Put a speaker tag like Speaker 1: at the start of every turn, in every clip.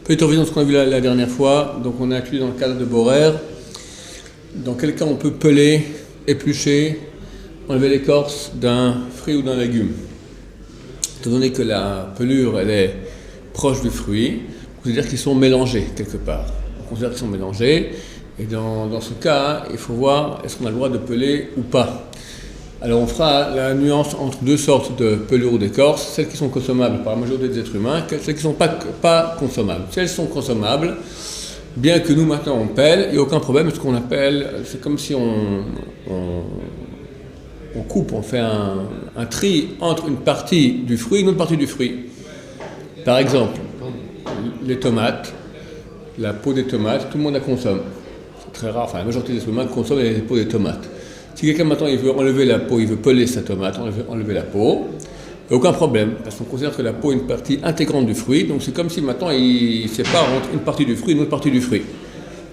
Speaker 1: Petite revision de ce qu'on a vu la dernière fois. Donc on a inclus dans le cadre de Borer. Dans quel cas on peut peler, éplucher, enlever l'écorce d'un fruit ou d'un légume. Étant donné que la pelure elle est proche du fruit, on considère qu'ils sont mélangés quelque part. On considère qu'ils sont mélangés. Et dans ce cas, il faut voir est-ce qu'on a le droit de peler ou pas. Alors on fera la nuance entre deux sortes de pelures ou d'écorce, celles qui sont consommables par la majorité des êtres humains, celles qui ne sont pas consommables. Si elles sont consommables, bien que nous maintenant on pèle, il n'y a aucun problème, ce qu'on appelle, c'est comme si on coupe, on fait un tri entre une partie du fruit et une autre partie du fruit. Par exemple, les tomates, la peau des tomates, tout le monde la consomme. C'est très rare, enfin la majorité des êtres humains consomment les peaux des tomates. Si quelqu'un maintenant il veut enlever la peau, il veut peler sa tomate, enlever la peau, il n'y a aucun problème, parce qu'on considère que la peau est une partie intégrante du fruit, donc c'est comme si maintenant il sépare entre une partie du fruit et une autre partie du fruit.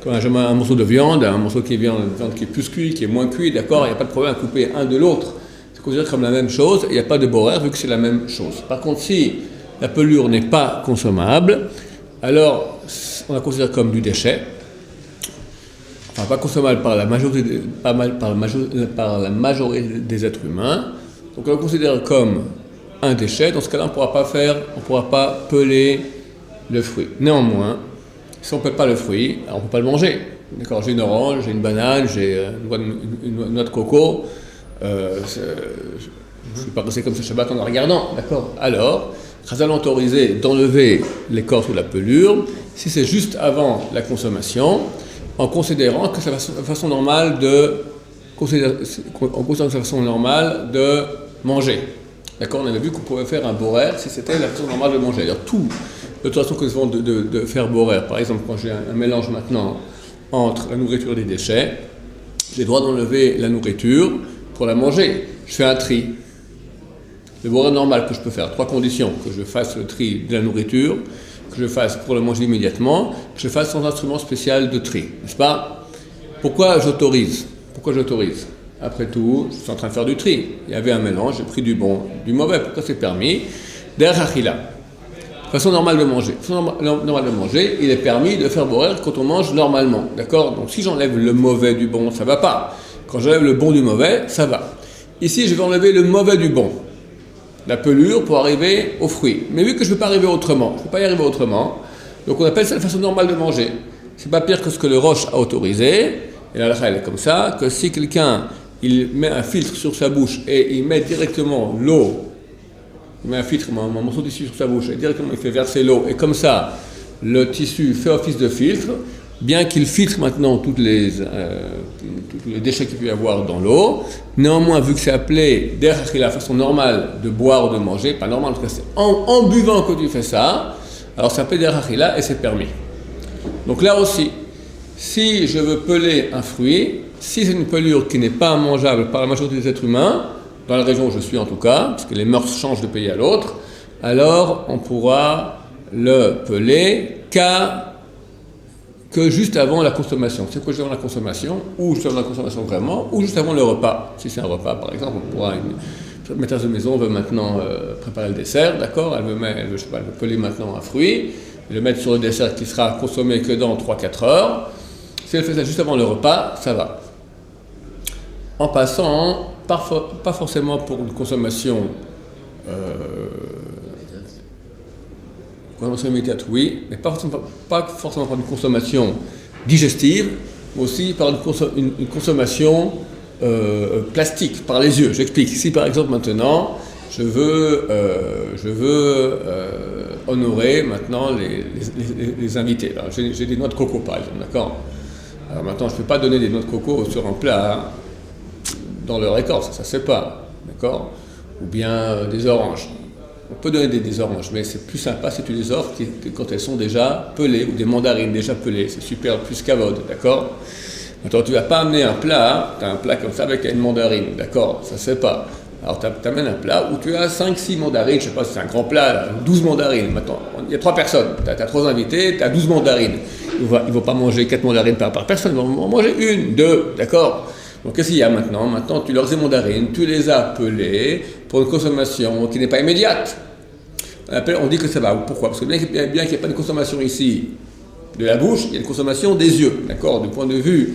Speaker 1: Quand on a un morceau de viande, un morceau qui est viande qui est plus cuit, qui est moins cuit, d'accord, il n'y a pas de problème à couper un de l'autre. C'est considéré comme la même chose, il n'y a pas de borer vu que c'est la même chose. Par contre, si la pelure n'est pas consommable, alors on la considère comme du déchet. Enfin, pas consommable par la majorité des êtres humains. Donc on le considère comme un déchet. Dans ce cas-là, on ne pourra pas peler le fruit. Néanmoins, si on ne pèle pas le fruit, alors on ne peut pas le manger. D'accord, j'ai une orange, j'ai une banane, j'ai une noix de coco. Je ne suis pas resté comme ce Shabbat en la regardant. D'accord. Alors, Chazal a autorisé d'enlever l'écorce ou la pelure si c'est juste avant la consommation, en considérant que c'est la façon normale de manger. D'accord, on avait vu qu'on pouvait faire un borer si c'était la façon normale de manger. Alors, de toute façon que nous avons de faire borer, par exemple, quand j'ai un mélange maintenant entre la nourriture et les déchets, j'ai le droit d'enlever la nourriture pour la manger. Je fais un tri. Le borer normal que je peux faire, 3 conditions: que je fasse le tri de la nourriture, que je fasse pour le manger immédiatement, que je fasse sans instrument spécial de tri, n'est-ce pas? Pourquoi j'autorise? Après tout, je suis en train de faire du tri. Il y avait un mélange, j'ai pris du bon, du mauvais. Pourquoi c'est permis? Derrière Achila. Façon normale de manger. Il est permis de faire borer quand on mange normalement, d'accord? Donc si j'enlève le mauvais du bon, ça va pas. Quand j'enlève le bon du mauvais, ça va. Ici, je vais enlever le mauvais du bon, la pelure, pour arriver au fruit. Mais vu que je ne peux pas arriver autrement, donc on appelle ça la façon normale de manger. C'est pas pire que ce que le Roche a autorisé, et la halakha elle est comme ça, que si quelqu'un il met un filtre sur sa bouche et il met directement l'eau, il met un filtre, un morceau de tissu sur sa bouche, et directement il fait verser l'eau, et comme ça, le tissu fait office de filtre, bien qu'il filtre maintenant tous les déchets qu'il peut y avoir dans l'eau. Néanmoins, vu que c'est appelé derrière la façon normale de boire ou de manger, pas normal, en tout cas c'est en buvant que tu fais ça, alors c'est appelé derrière et c'est permis. Donc là aussi, si je veux peler un fruit, si c'est une pelure qui n'est pas mangeable par la majorité des êtres humains, dans la région où je suis en tout cas, parce que les mœurs changent de pays à l'autre, alors on pourra le peler que juste avant la consommation. C'est quoi juste avant la consommation? Ou juste avant la consommation vraiment, ou juste avant le repas. Si c'est un repas, par exemple, on pourra, une maîtresse de maison veut maintenant préparer le dessert, d'accord? Elle veut peler maintenant un fruit, et le mettre sur le dessert qui sera consommé que dans 3-4 heures. Si elle fait ça juste avant le repas, ça va. En passant, pas forcément pour une consommation immédiate, oui, mais pas forcément par une consommation digestive, mais aussi par une consommation plastique, par les yeux. J'explique. Si par exemple maintenant, je veux honorer maintenant les invités. Alors, j'ai des noix de coco par exemple, d'accord? Alors maintenant, je ne peux pas donner des noix de coco sur un plat dans leur écorce, ça ne se fait pas, d'accord? Ou bien des oranges. On peut donner des oranges, mais c'est plus sympa si tu les offres que quand elles sont déjà pelées, ou des mandarines déjà pelées, c'est super plus cavode, d'accord? Maintenant, tu ne vas pas amener un plat, tu as un plat comme ça avec une mandarine, d'accord? Ça ne se fait pas. Alors, tu amènes un plat où tu as 5-6 mandarines, je ne sais pas si c'est un grand plat, là, 12 mandarines. Maintenant, il y a 3 personnes, tu as 3 invités, tu as 12 mandarines. Ils ne vont pas manger 4 mandarines par personne, ils vont en manger 1, 2, d'accord? Donc, qu'est-ce qu'il y a maintenant? Maintenant, tu leur as mandarines, tu les as pelées pour une consommation qui n'est pas immédiate. on dit que ça va. Pourquoi? Parce que bien qu'il n'y ait pas de consommation ici de la bouche, il y a une consommation des yeux, d'accord? Du point de vue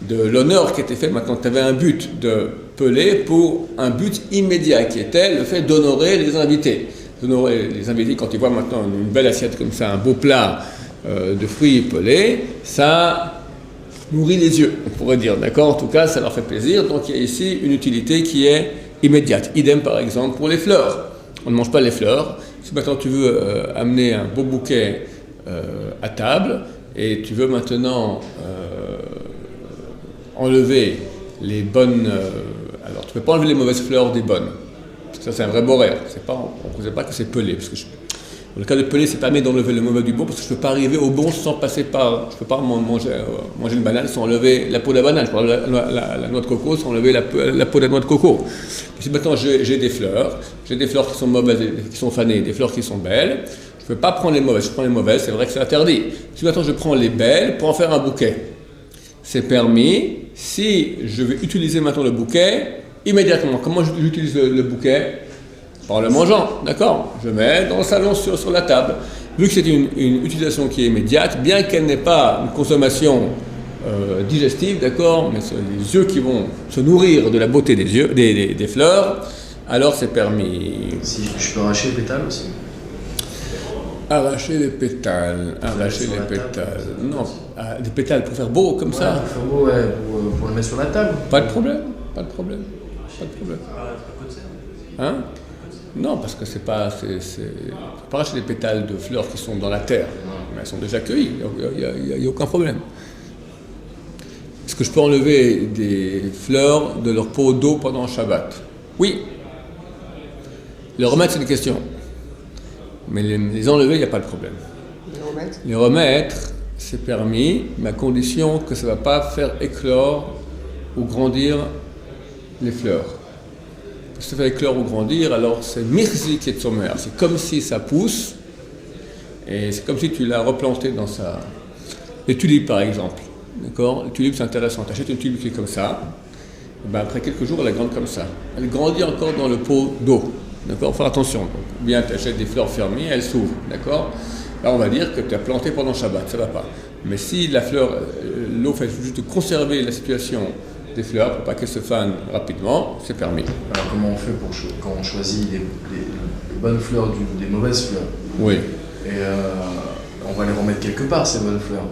Speaker 1: de l'honneur qui était fait, maintenant tu avais un but de peler pour un but immédiat qui était le fait d'honorer les invités. D'honorer les invités quand ils voient maintenant une belle assiette comme ça, un beau plat de fruits pelés, ça nourrit les yeux, on pourrait dire, d'accord? En tout cas, ça leur fait plaisir, donc il y a ici une utilité qui est immédiate. Idem par exemple pour les fleurs. On ne mange pas les fleurs. Si maintenant tu veux amener un beau bouquet à table et tu veux maintenant enlever les bonnes... alors tu ne peux pas enlever les mauvaises fleurs des bonnes. Ça c'est un vrai boraire. On ne sait pas que c'est pelé. Parce que dans le cas de peler, c'est permis d'enlever le mauvais du bon parce que je ne peux pas arriver au bon sans passer par... Je ne peux pas manger une banane sans enlever la peau de la banane. Je peux enlever la noix de coco sans enlever la peau de la noix de coco. Si maintenant j'ai des fleurs qui sont mauvaises, qui sont fanées, des fleurs qui sont belles, je ne peux pas prendre les mauvaises. Je prends les mauvaises, c'est vrai que c'est interdit. Si maintenant je prends les belles pour en faire un bouquet, c'est permis si je vais utiliser maintenant le bouquet immédiatement. Comment j'utilise le bouquet? En le mangeant, d'accord? Je mets dans le salon sur la table. Vu que c'est une utilisation qui est immédiate, bien qu'elle n'ait pas une consommation digestive, d'accord, mais c'est les yeux qui vont se nourrir de la beauté des yeux, des fleurs, alors c'est permis.
Speaker 2: Si je peux arracher les pétales aussi?
Speaker 1: Arracher les pétales. Non, des pétales pour faire beau comme ça.
Speaker 2: Pour faire beau, ouais, pour le mettre sur la table.
Speaker 1: Pas de problème. Hein? Non, parce que c'est pas arracher des pétales de fleurs qui sont dans la terre, mais elles sont déjà cueillies, il n'y a aucun problème. Est-ce que je peux enlever des fleurs de leur pot d'eau pendant Shabbat? Oui. Les remettre, c'est une question. Mais les enlever, il n'y a pas de problème. Les remettre, c'est permis, mais à condition que ça ne va pas faire éclore ou grandir les fleurs. Si ça fait éclore ou grandir, alors c'est mirzi qui est sommer. C'est comme si ça pousse, et c'est comme si tu l'as replanté dans sa... Les tulipes, par exemple. D'accord? Les tulipes, c'est intéressant. Tu achètes une tulipe qui est comme ça, et ben après quelques jours, elle grandit comme ça. Elle grandit encore dans le pot d'eau. D'accord? Faut faire attention. Donc, ou bien tu achètes des fleurs fermées, elles s'ouvrent. D'accord? Là, on va dire que tu as planté pendant Shabbat, ça ne va pas. Mais si la fleur, l'eau fait juste conserver la situation des fleurs pour pas qu'elles se fanent rapidement, c'est permis.
Speaker 2: Alors comment on fait quand on choisit les bonnes fleurs des mauvaises fleurs?
Speaker 1: Oui.
Speaker 2: Et on va les remettre quelque part, ces bonnes fleurs.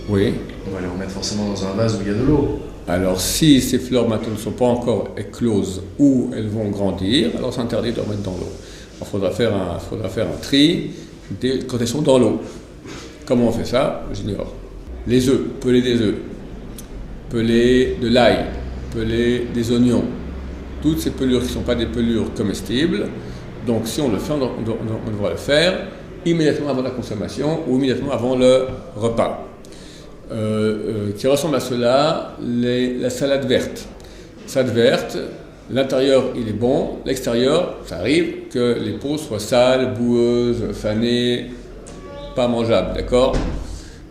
Speaker 1: Oui. On
Speaker 2: va les remettre forcément dans un vase où il y a de l'eau.
Speaker 1: Alors si ces fleurs maintenant ne sont pas encore écloses ou elles vont grandir, alors c'est interdit de les remettre dans l'eau. Il faudra faire un tri quand elles sont dans l'eau. Comment on fait ça? J'ignore. Les œufs, peler des œufs. Peler de l'ail, peler des oignons, toutes ces pelures qui ne sont pas des pelures comestibles. Donc si on le fait, on devra le faire immédiatement avant la consommation ou immédiatement avant le repas. Qui ressemble à cela, la salade verte. Salade verte, l'intérieur il est bon, l'extérieur, ça arrive que les peaux soient sales, boueuses, fanées, pas mangeables, d'accord?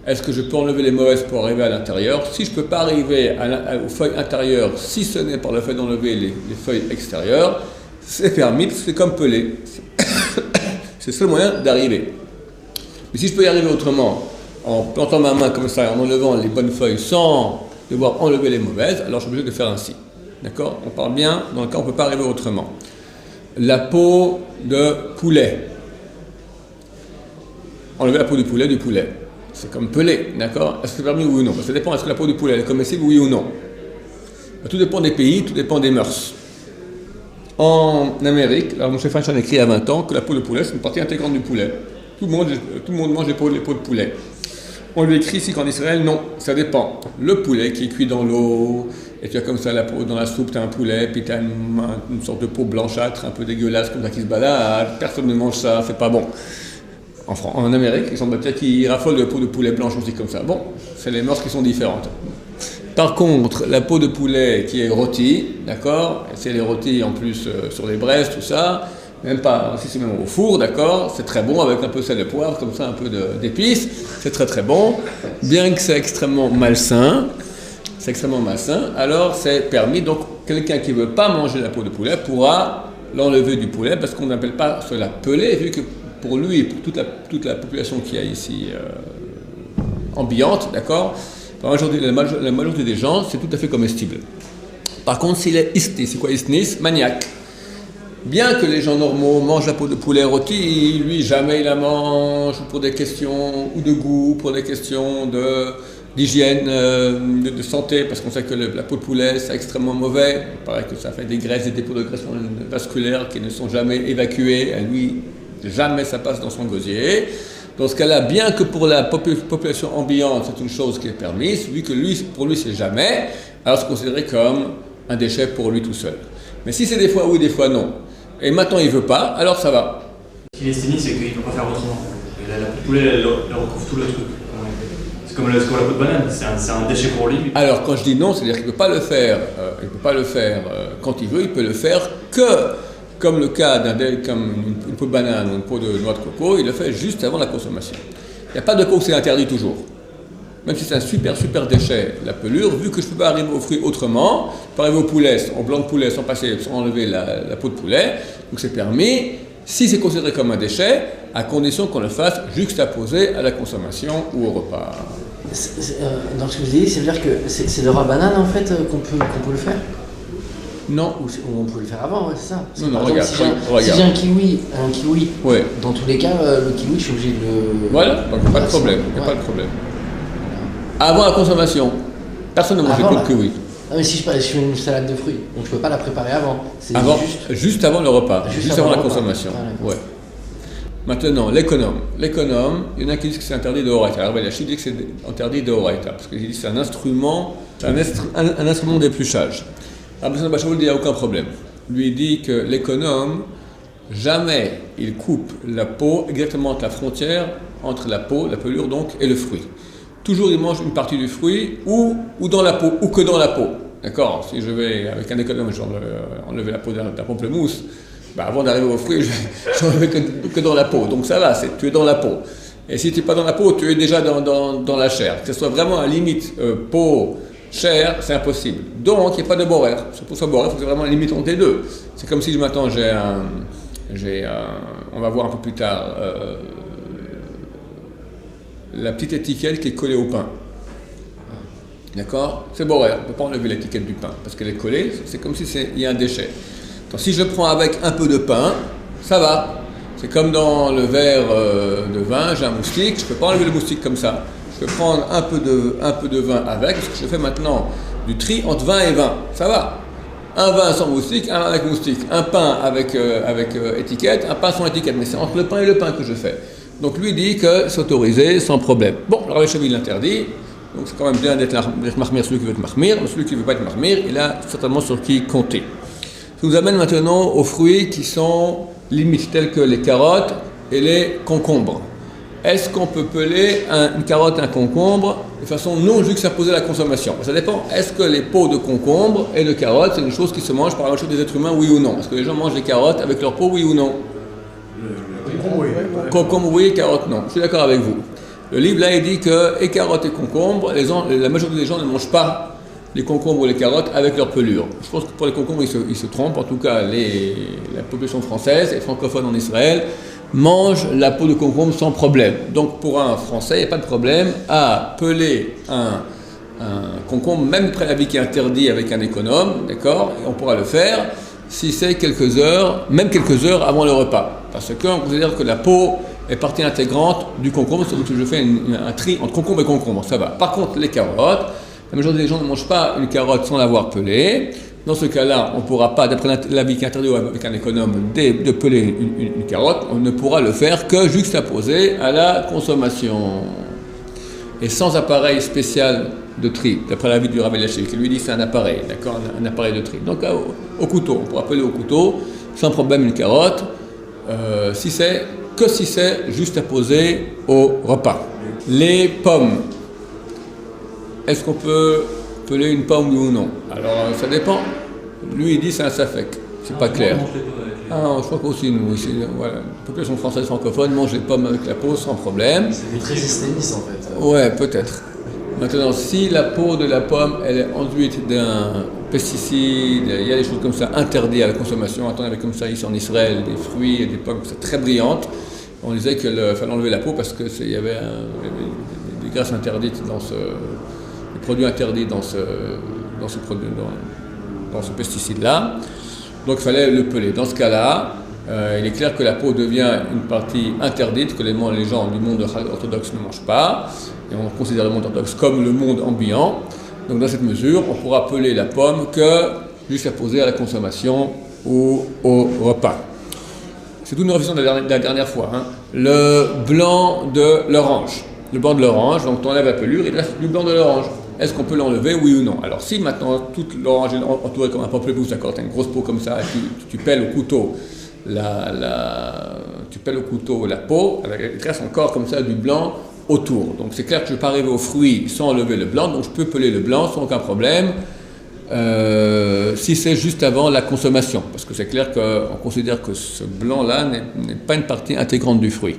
Speaker 1: Est-ce que je peux enlever les mauvaises pour arriver à l'intérieur? Si je ne peux pas arriver aux feuilles intérieures, si ce n'est par le fait d'enlever les feuilles extérieures, c'est permis parce que c'est comme peler. C'est le seul moyen d'arriver. Mais si je peux y arriver autrement, en plantant ma main comme ça, en enlevant les bonnes feuilles sans devoir enlever les mauvaises, alors je suis obligé de faire ainsi. D'accord? On parle bien dans le cas où on ne peut pas arriver autrement. La peau de poulet. Enlever la peau du poulet. C'est comme peler, d'accord? Est-ce que c'est permis oui ou non? Ça dépend, est-ce que la peau du poulet est comestible, oui ou non? Tout dépend des pays, tout dépend des mœurs. En Amérique, alors mon chef Feinstein a écrit il y a 20 ans que la peau de poulet, c'est une partie intégrante du poulet. Tout le monde mange les peaux de poulet. On lui écrit ici qu'en Israël, non, ça dépend. Le poulet qui est cuit dans l'eau, et tu as comme ça la peau, dans la soupe, tu as un poulet, puis tu as une sorte de peau blanchâtre, un peu dégueulasse, comme ça qui se balade, personne ne mange ça, c'est pas bon. En Amérique, ils sont peut-être qu'ils raffolent de peau de poulet blanche aussi comme ça. Bon, c'est les mœurs qui sont différentes. Par contre, la peau de poulet qui est rôtie, d'accord, c'est les rôtis en plus sur les braises, tout ça, même pas, si c'est même au four, d'accord, c'est très bon avec un peu de sel de poivre, comme ça, un peu d'épices, c'est très très bon, bien que c'est extrêmement malsain, alors c'est permis, donc quelqu'un qui ne veut pas manger la peau de poulet pourra l'enlever du poulet, parce qu'on n'appelle pas cela peler, vu que pour lui et pour toute la population qui a ici ambiante, d'accord, la majorité des gens, c'est tout à fait comestible. Par contre, s'il est isnis, c'est quoi isnis? Maniaque. Bien que les gens normaux mangent la peau de poulet rôti, lui jamais il la mange pour des questions ou de goût, pour des questions d'hygiène, de santé, parce qu'on sait que la peau de poulet c'est extrêmement mauvais. Il paraît que ça fait des graisses et des dépôts de graisse vasculaires qui ne sont jamais évacués. Et lui, jamais ça passe dans son gosier. Dans ce cas-là, bien que pour la population ambiante c'est une chose qui est permise, vu que pour lui c'est jamais, alors c'est considéré comme un déchet pour lui tout seul. Mais si c'est des fois oui, des fois non, et maintenant il ne veut pas, alors ça va.
Speaker 3: Ce qu'il estime, c'est qu'il ne peut pas faire autrement. La peau de poulet, elle recouvre tout le truc. C'est comme la peau de banane, c'est un déchet pour lui.
Speaker 1: Alors quand je dis non, c'est-à-dire qu'il ne peut pas le faire, quand il veut, il peut le faire que, comme le cas comme une peau de banane ou une peau de noix de coco, il le fait juste avant la consommation. Il n'y a pas de cas où c'est interdit toujours. Même si c'est un super déchet, la pelure, vu que je ne peux pas arriver aux fruits autrement, je peux arriver au poulet, au blanc de poulet sans enlever la peau de poulet, donc c'est permis, si c'est considéré comme un déchet, à condition qu'on le fasse juxtaposé à la consommation ou au repas.
Speaker 4: Dans ce que vous dites, ça veut dire que c'est de la banane en fait qu'on peut le faire?
Speaker 1: Non.
Speaker 4: Ou on peut le faire avant, ouais, c'est ça.
Speaker 1: Non,
Speaker 4: regarde. Si j'ai un kiwi,
Speaker 1: ouais.
Speaker 4: Dans tous les cas, le kiwi, je suis obligé de le...
Speaker 1: Voilà, donc pas de problème, il n'y a pas de problème. Avant la consommation, personne ne mange le kiwi.
Speaker 4: Non mais si je fais une salade de fruits, donc je ne peux pas la préparer avant.
Speaker 1: Juste avant le repas, juste avant la consommation. Ouais. Maintenant, l'économe. L'économe, il y en a qui disent que c'est interdit de Horaïta. Alors, Belachi dit que c'est interdit de Horaïta, parce qu'il dit que c'est un instrument d'épluchage. Alors, Besson Bachaoul dit qu'il n'y a aucun problème. Lui il dit que l'économe, jamais il coupe la peau exactement entre la frontière entre la peau, la pelure donc, et le fruit. Toujours il mange une partie du fruit ou dans la peau, ou que dans la peau. D'accord? Si je vais avec un économe, enlever la peau d'un pamplemousse, avant d'arriver au fruit, je n'enlève que dans la peau. Donc ça va, tu es dans la peau. Et si tu n'es pas dans la peau, tu es déjà dans la chair. Que ce soit vraiment à limite peau, chair, c'est impossible. Donc il n'y a pas de borer. C'est pour ça borer, il faut que c'est vraiment la limite entre les deux. C'est comme si maintenant on va voir un peu plus tard, la petite étiquette qui est collée au pain. D'accord? C'est borer, on ne peut pas enlever l'étiquette du pain, parce qu'elle est collée, c'est comme si il y a un déchet. Donc si je prends avec un peu de pain, ça va. C'est comme dans le verre de vin, j'ai un moustique, je ne peux pas enlever le moustique comme ça. Je peux prendre un peu de vin avec, parce que je fais maintenant du tri entre vin et vin. Ça va. Un vin sans moustique, un avec moustique. Un pain avec étiquette, un pain sans étiquette. Mais c'est entre le pain et le pain que je fais. Donc lui dit que c'est autorisé sans problème. Bon, le Rav Eshvi l'interdit. Donc c'est quand même bien d'être mahmir celui qui veut être mahmir. Mais celui qui ne veut pas être mahmir, il a certainement sur qui compter. Ça nous amène maintenant aux fruits qui sont limites, tels que les carottes et les concombres. Est-ce qu'on peut peler une carotte et un concombre de façon non juxtaposée à la consommation? Ça dépend. Est-ce que les peaux de concombre et de carottes, c'est une chose qui se mange par la majorité des êtres humains, oui ou non? Est-ce que les gens mangent des carottes avec leur peau, oui ou non? Concombre, oui, carotte, non. Je suis d'accord avec vous. Le livre là, il dit que et carottes et concombres, la majorité des gens ne mangent pas les concombres ou les carottes avec leur pelure. Je pense que pour les concombres, ils se trompent. En tout cas, la population française et francophone en Israël mange la peau de concombre sans problème. Donc pour un Français, il n'y a pas de problème à peler un concombre, même préavis qui est interdit avec un économe, d'accord? Et on pourra le faire si c'est quelques heures avant le repas. Parce qu'on considère que la peau est partie intégrante du concombre, donc je fais un tri entre concombre et concombre, ça va. Par contre, les carottes, la majorité des gens ne mangent pas une carotte sans l'avoir pelée. Dans ce cas-là, on ne pourra pas, d'après l'avis qui est interdit avec un économe, de peler une carotte, on ne pourra le faire que juxtaposé à la consommation. Et sans appareil spécial de tri, d'après l'avis du Rav Elachiv, qui lui dit c'est un appareil, d'accord, un appareil de tri. Donc au couteau, on pourra peler au couteau, sans problème une carotte, si c'est juxtaposé au repas. Les pommes. Est-ce qu'on peut peler une pomme, oui ou non? Alors, ça dépend. Lui, il dit c'est un safek. C'est pas clair. Je crois qu'aussi, nous, ici, voilà, la population française francophone mange les pommes avec la peau sans problème.
Speaker 2: C'est très esténiste, en fait.
Speaker 1: Ouais, peut-être. Maintenant, si la peau de la pomme, elle est enduite d'un pesticides, il y a des choses comme ça interdites à la consommation. Attends, on avait comme ça ici en Israël des fruits et des pommes très brillantes. On disait qu'il fallait enlever la peau parce qu'il y avait des graisses interdites des produits interdits dans ce pesticide-là. Donc il fallait le peler. Dans ce cas-là, il est clair que la peau devient une partie interdite, que les gens du monde orthodoxe ne mangent pas. Et on considère le monde orthodoxe comme le monde ambiant. Donc dans cette mesure, on pourra peler la pomme que jusqu'à poser à la consommation ou au repas. C'est toute une révision de la dernière fois. Hein. Le blanc de l'orange. Le blanc de l'orange, donc tu enlèves la pelure, il reste du blanc de l'orange. Est-ce qu'on peut l'enlever, oui ou non? Alors si maintenant toute l'orange est entourée comme un pamplemousse, d'accord, tu as une grosse peau comme ça, et tu pèles au couteau tu pèles au couteau la peau, il reste encore comme ça du blanc autour. Donc c'est clair que je ne peux pas arriver aux fruits sans enlever le blanc, donc je peux peler le blanc sans aucun problème. Si c'est juste avant la consommation, parce que c'est clair qu'on considère que ce blanc-là n'est pas une partie intégrante du fruit.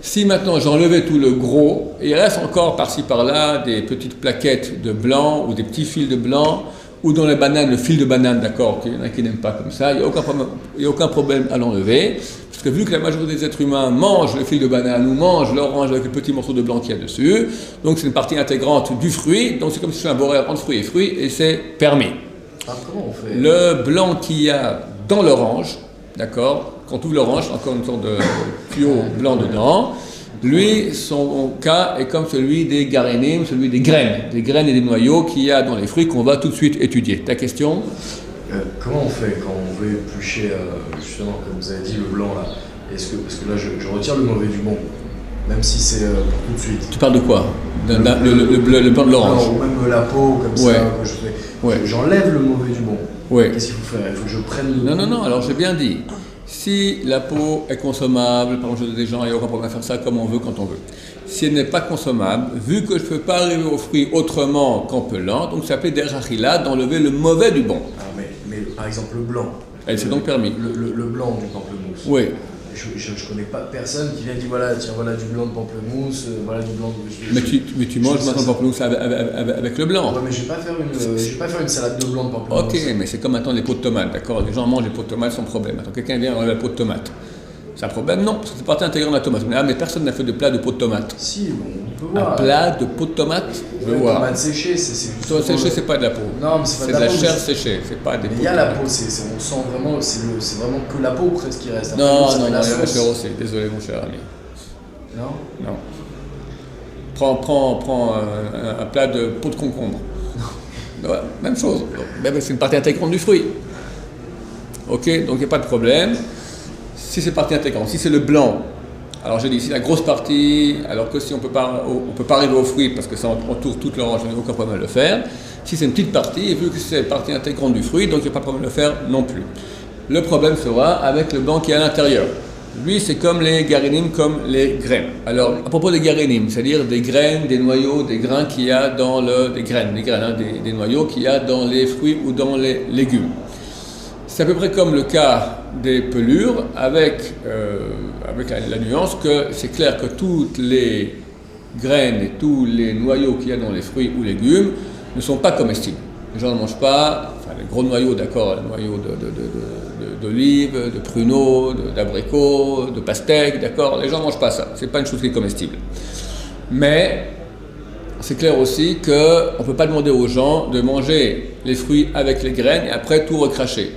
Speaker 1: Si maintenant j'ai enlevé tout le gros, et il reste encore par-ci par-là des petites plaquettes de blanc ou des petits fils de blanc, ou dans les bananes, le fil de banane, d'accord, qu'il y en a qui n'aiment pas comme ça, il n'y a aucun problème à l'enlever, parce que vu que la majorité des êtres humains mangent le fil de banane ou mangent l'orange avec le petit morceau de blanc qu'il y a dessus, donc c'est une partie intégrante du fruit, donc c'est comme si je fais un boraire entre fruits et fruits, et c'est permis.
Speaker 2: Comment on fait?
Speaker 1: Le blanc qu'il y a dans l'orange, d'accord, quand on ouvre l'orange, encore une sorte de tuyau blanc dedans, lui, son cas est comme celui des garénim, celui des graines et des noyaux qu'il y a dans les fruits qu'on va tout de suite étudier. Ta question?
Speaker 2: Comment on fait quand on veut éplucher, justement, comme vous avez dit, le blanc là? Parce que là, je retire le mauvais du bon, même si c'est pour tout de suite.
Speaker 1: Tu parles de quoi? Le blanc de l'orange?
Speaker 2: Ou même la peau, comme ça, que je fais.
Speaker 1: Ouais.
Speaker 2: J'enlève le mauvais du bon.
Speaker 1: Ouais.
Speaker 2: Qu'est-ce qu'il faut faire? Il faut que je prenne le
Speaker 1: Non, alors j'ai bien dit. Si la peau est consommable, par exemple, des gens, il n'y a aucun problème à faire ça comme on veut, quand on veut. Si elle n'est pas consommable, vu que je ne peux pas arriver au fruit autrement qu'en pelant, donc ça s'appelle des rachila, d'enlever le mauvais du bon.
Speaker 2: Ah, mais par exemple le blanc.
Speaker 1: C'est donc permis.
Speaker 2: Le blanc du pamplemousse.
Speaker 1: Oui.
Speaker 2: Je ne connais pas personne qui vient dire voilà du blanc de pamplemousse, voilà du blanc de...
Speaker 1: Mais tu manges maintenant le pamplemousse avec le blanc.
Speaker 2: Ouais, mais je ne vais pas faire une salade de blanc de pamplemousse.
Speaker 1: Ok, mais c'est comme maintenant les pots de tomates, d'accord? Les gens mangent les pots de tomates sans problème. Attends, quelqu'un vient enlever la peau de tomate. C'est un problème? Non, parce que c'est partie intégrante de la tomate. Mais personne n'a fait de plat de pot de tomate.
Speaker 2: Si, bon, on peut voir.
Speaker 1: Un plat de pot de tomate? Je veux voir.
Speaker 2: Tomate séchée, c'est
Speaker 1: Tomate séchée, c'est pas de la peau.
Speaker 2: Non, mais c'est pas
Speaker 1: de la chair séchée, c'est pas des
Speaker 2: peaux. Il y a la peau, on sent vraiment, c'est vraiment que la peau presque qui reste.
Speaker 1: Non, il y a la chair aussi. Désolé, mon cher ami.
Speaker 2: Non.
Speaker 1: Prends un plat de peau de concombre. Ouais, même chose. C'est une partie intégrante du fruit. Ok, donc il n'y a pas de problème. Si c'est partie intégrante, si c'est le blanc, alors j'ai dit si la grosse partie, alors que si on peut pas arriver au fruit parce que ça entoure toute l'orange, il n'y a aucun problème à le faire. Si c'est une petite partie, et vu que c'est partie intégrante du fruit, donc il n'y a pas de problème à le faire non plus. Le problème sera avec le blanc qui est à l'intérieur. Lui, c'est comme les garénim, comme les graines. Alors, à propos des garénim, c'est-à-dire des graines, des noyaux, des grains qu'il y a dans des noyaux qu'il y a dans les fruits ou dans les légumes. C'est à peu près comme le cas des pelures, avec la nuance que c'est clair que toutes les graines et tous les noyaux qu'il y a dans les fruits ou légumes ne sont pas comestibles. Les gens ne mangent pas, les gros noyaux, d'accord, les noyaux d'olives, de pruneaux, d'abricots, de pastèques, d'accord, les gens ne mangent pas ça, c'est pas une chose qui est comestible. Mais c'est clair aussi qu'on ne peut pas demander aux gens de manger les fruits avec les graines et après tout recracher.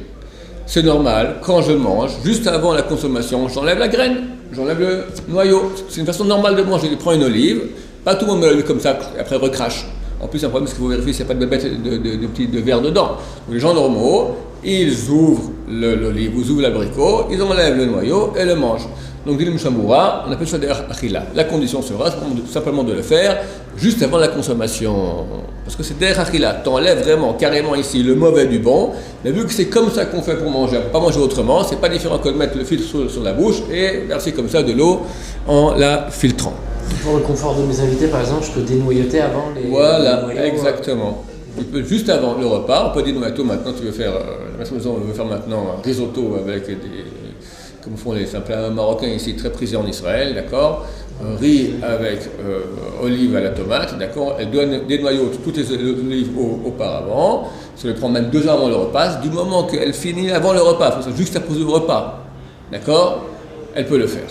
Speaker 1: C'est normal, quand je mange, juste avant la consommation, j'enlève la graine, j'enlève le noyau. C'est une façon normale de manger. Je prends une olive, pas tout le monde me l'olive comme ça, après recrache. En plus, un problème, c'est qu'il faut vérifier s'il n'y a pas de bébêtes de verre dedans. Donc, les gens normaux, ils ouvrent l'olive, ils ouvrent l'abricot, ils enlèvent le noyau et le mangent. Donc, dit le Mshamoura, on appelle ça des achila. La condition sera simplement de le faire juste avant la consommation. Parce que c'est des achila. Tu enlèves vraiment, carrément ici, le mauvais du bon. Mais vu que c'est comme ça qu'on fait pour manger, on ne peut pas manger autrement, c'est pas différent que de mettre le filtre sur la bouche et verser comme ça de l'eau en la filtrant.
Speaker 4: Pour le confort de mes invités, par exemple, je peux dénoyauter avant les...
Speaker 1: Voilà, exactement. Juste avant le repas, on peut dénoyauter maintenant, tu veux faire, la maison veut faire maintenant un risotto avec comme font les simples marocains ici, très prisés en Israël, d'accord, riz avec olive à la tomate, d'accord, elle donne des noyaux toutes les olives auparavant, ça lui prend même 2 heures avant le repas, du moment qu'elle finit avant le repas, il faut juxtaposer le repas, d'accord, elle peut le faire.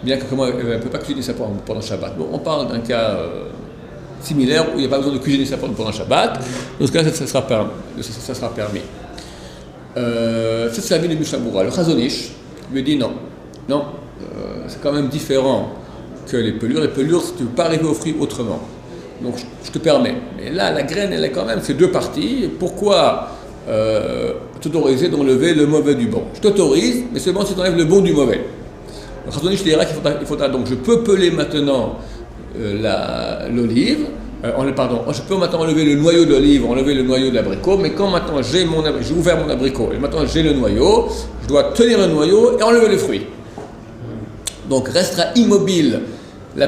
Speaker 1: Bien que comment elle ne peut pas cuisiner ça pendant Shabbat. Bon, on parle d'un cas similaire où il n'y a pas besoin de cuisiner ça pendant Shabbat, dans ce cas ça sera permis. Ça c'est la vie du Mishnah Berurah. Le Chazon Ish lui dit non, c'est quand même différent que les pelures. Les pelures, tu ne peux pas arriver au fruit autrement. Donc je te permets. Mais là, la graine, elle est quand même, c'est 2 parties. Pourquoi t'autoriser d'enlever le mauvais du bon? Je t'autorise, mais seulement si tu enlèves le bon du mauvais. Le Chazon Ish dira qu'il faudra donc, je peux peler maintenant l'olive. Je peux maintenant enlever le noyau d'olive, enlever le noyau de l'abricot, mais quand maintenant j'ai ouvert mon abricot et maintenant j'ai le noyau, je dois tenir le noyau et enlever le fruit. Donc restera immobile la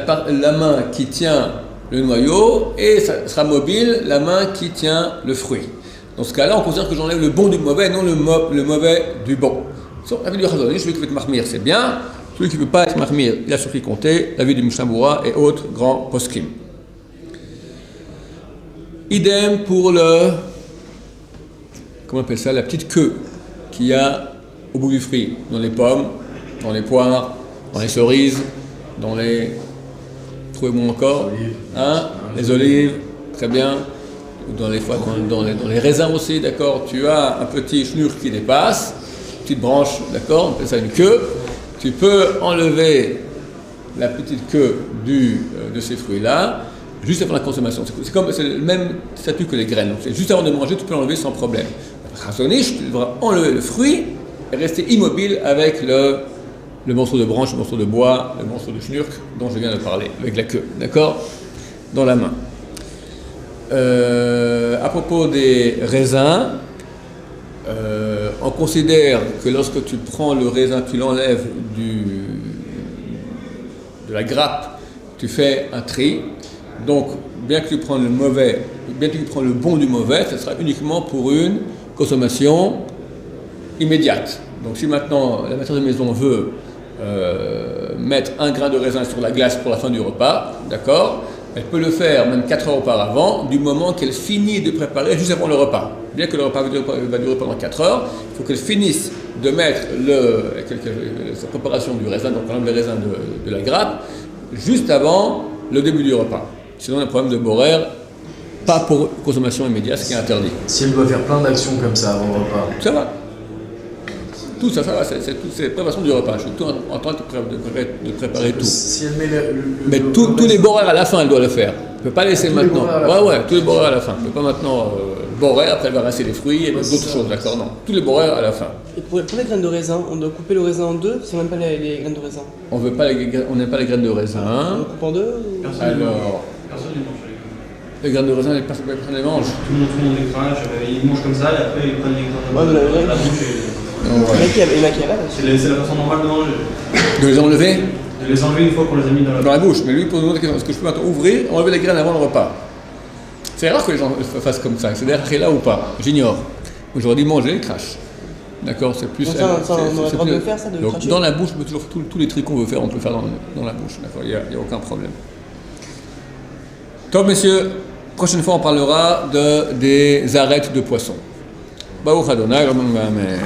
Speaker 1: main qui tient le noyau et ça sera mobile la main qui tient le fruit. Dans ce cas-là, on considère que j'enlève le bon du mauvais et non le mauvais du bon. Avec du Chazon Ish, celui qui veut être mahmir, c'est bien. Celui qui ne veut pas être mahmir, il a sur qui compter, l'avis du Mishnah Berurah et autres grands poskim. Idem pour comment on appelle ça, la petite queue qu'il y a au bout du fruit, dans les pommes, dans les poires, dans les cerises, dans les... Trouvez-moi encore, hein, les olives, très bien, dans les raisins aussi, d'accord, tu as un petit schnur qui dépasse, petite branche, d'accord, on appelle ça une queue, tu peux enlever la petite queue de ces fruits-là, juste avant la consommation. C'est le même statut que les graines. Donc, c'est juste avant de manger, tu peux l'enlever sans problème. Chazon Ish, tu devras enlever le fruit et rester immobile avec le morceau de branche, le morceau de bois, le morceau de schnurk dont je viens de parler, avec la queue, d'accord, dans la main. À propos des raisins, on considère que lorsque tu prends le raisin, tu l'enlèves de la grappe, tu fais un tri. Donc, bien que tu prends le bon du mauvais, ce sera uniquement pour une consommation immédiate. Donc, si maintenant la maîtresse de maison veut mettre 1 grain de raisin sur la glace pour la fin du repas, d'accord, elle peut le faire même 4 heures auparavant, du moment qu'elle finit de préparer juste avant le repas. Bien que le repas va durer pendant 4 heures, il faut qu'elle finisse de mettre sa préparation du raisin, donc par exemple les raisins de la grappe, juste avant le début du repas. Sinon, un problème de borer, pas pour consommation immédiate, ce qui est interdit.
Speaker 2: Si elle doit faire plein d'actions comme ça avant le repas,
Speaker 1: ça va. Tout ça va, c'est préparation du repas. Je suis tout en train de préparer tout.
Speaker 2: Si elle met
Speaker 1: mais tous les borers à la fin, elle doit le faire. Elle ne peut pas laisser maintenant. Tous les borers à la fin. Elle ne peut pas maintenant borer, après elle va rincer les fruits et d'autres choses, d'accord? Non, tous les borers à la fin.
Speaker 5: Et pour les graines de raisin, on doit couper le raisin en 2, c'est même pas les graines de raisin.
Speaker 1: On n'aime pas les graines de raisin.
Speaker 5: On coupe en 2 ou...
Speaker 3: Personne ne mange
Speaker 1: les graines de raisin, personne ne les mange.
Speaker 3: Tout le monde les crache, ils mangent comme ça et après ils prennent les graines de raisin. La bouche
Speaker 5: Il y en a qui avalent.
Speaker 3: C'est la façon normale de manger.
Speaker 1: De les enlever?
Speaker 3: De les enlever une fois qu'on les a mis dans
Speaker 1: la bouche. Mais lui, pour nous demander est-ce que je peux maintenant ouvrir, enlever les graines avant le repas? C'est rare que les gens fassent comme ça. C'est d'ailleurs là ou pas? J'ignore. Aujourd'hui, manger, crache. D'accord, c'est plus.
Speaker 5: Ça, on aurait le droit de le faire, ça, de
Speaker 1: donc,
Speaker 5: cracher.
Speaker 1: dans la bouche, toujours tous les trucs qu'on veut faire, on peut le faire dans la bouche. D'accord, il n'y a aucun problème. Donc, messieurs, prochaine fois, on parlera des arêtes de poisson. Baruch Adonai, Amen.